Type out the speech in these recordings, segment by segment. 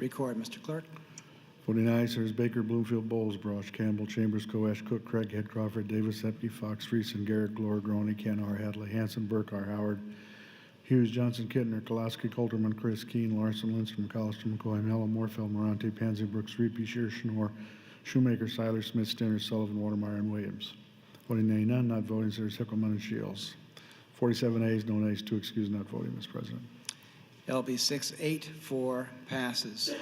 Record, Mr. Clerk. Voting aye, Sirs Baker, Bloomfield, Bowles, Brosh, Campbell, Chambers, Koesch, Cook, Craighead, Crawford, Davis, Epke, Fox, Friesen, Garrett, Glore, Groney, Ken R. Hadley, Hanson, Burke, R. Howard, Hughes, Johnson, Kittner, Kolaski, Colterman, Chris, Keene, Larson, Lindstrom, McCollister, McCoy, Mello, Morfeld, Morante, Pansy, Brooks, Reapy, Shear, Schnorr, Shoemaker, Seiler, Smith, Stinner, Sullivan, Watermeyer, and Williams. Voting nay, none. Not voting, Sirs Hickelman and Shields. 47 ayes, no nays, 2 excused, not voting, Mr. President. LB 684 passes.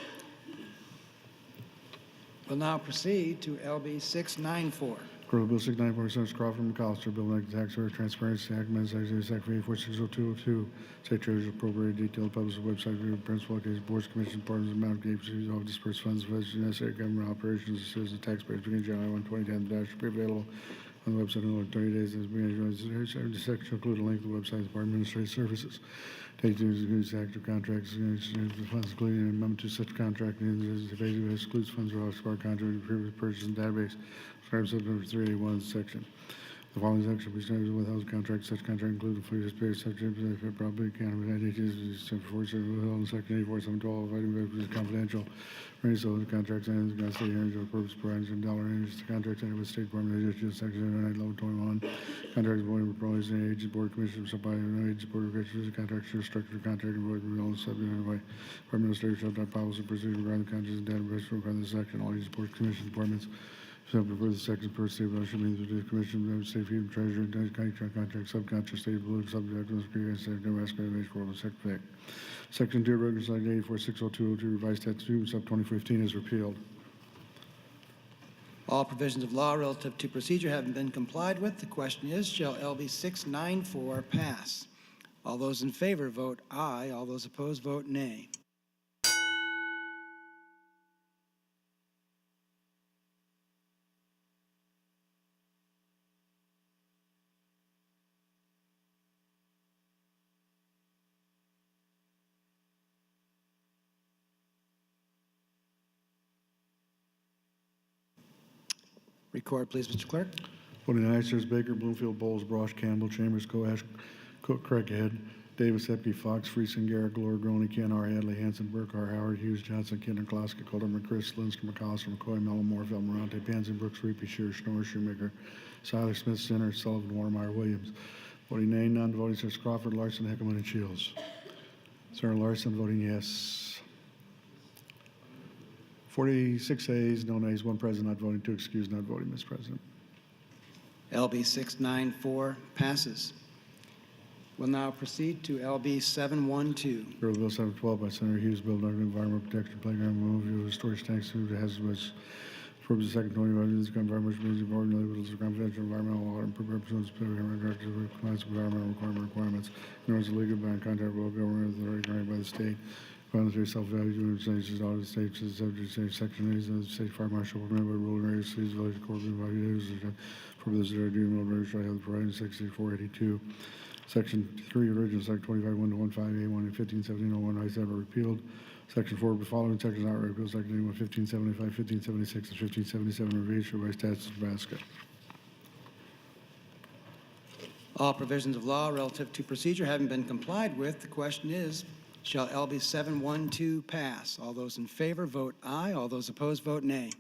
We'll now proceed to LB 694. Approval Bill 694, Senators Crawford and McCollister, Bill making taxpayer transparency act, amendments, Act 8460202, State Treasurer appropriate detailed published website, review principal case, boards, commissions, departments, amount of games, all dispersed funds, necessary government operations, citizens, taxpayers, beginning January 1, 2010, dash, be available on the website in 30 days. As beginning the section include a link to the website for administrative services. Take to use active contracts, funds including an amendment to such contract, and excludes funds or export contract, previous purchase and database. Subscribe subject 381 section. The following section presents with house contract. Such contract includes the fleet space subject to the property account of identities, section 84712, item is confidential. Range of the contracts and the state hearings for purpose providing dollar range. The contract ended with State Department of Education, section 9 1121. Contract void for employees and agents, board commissioners, supply and agents, board of registers, contract structure, contract and void for all subject by administrative shall adopt policy procedure regarding the contracts and database for the section. All agents, board commissions, departments. So before the second per state motion means the commission of state freedom treasurer and contract subcontract state blue subject to the security and state Nebraska for the second fact. Section 2 regular slide 8460202 revised statute 2 sub 2015 is repealed. All provisions of law relative to procedure having been complied with, the question is, shall LB 694 pass? All those in favor vote aye. All those opposed vote nay. Record, please, Mr. Clerk. Voting aye, Sirs Baker, Bloomfield, Bowles, Brosh, Campbell, Chambers, Koesch, Cook, Craighead, Davis, Epke, Fox, Friesen, Garrett, Glore, Groney, Ken R. Hadley, Hanson, Burke, R. Howard, Hughes, Johnson, Kittner, Kolaski, Colterman, Chris, Lindstrom, McCollister, McCoy, Mello, Morfeld, Morante, Pansy, Brooks, Reapy, Shear, Schnorr, Shoemaker, Seiler, Smith, Stinner, Sullivan, Watermeyer, Williams. Voting nay, none. Voting Sirs Crawford, Larson, Hickelman, and Shields. Sir Larson voting yes. 46 ayes, no nays, 1 present, not voting, 2 excused, not voting, Mr. President. LB 694 passes. We'll now proceed to LB 712. Bill 712 by Senator Hughes, Bill Duncan, Environmental Protection Playground, remove of storage tanks through the hazardous purpose of second 20 residents, environmental means of ordinary levels of confidential environmental law and purposes of environmental requirements, nor is illegal by contract with government authority granted by the state. Voluntary self-evaluation organizations, all the states, subject to section 8 of the state fire marshal, remember rule in various cities, village, corporate, for those that are doing military shall have the provided in section 482. Section 3, original, section 25, 1 to 15A1 and 151701, rights ever repealed. Section 4, the following sections not repealed, section 81, 1575, 1576, and 1577, revised by statutes of Nebraska. All provisions of law relative to procedure having been complied with, the question is, shall LB 712 pass? All those in favor vote aye. All those opposed vote nay.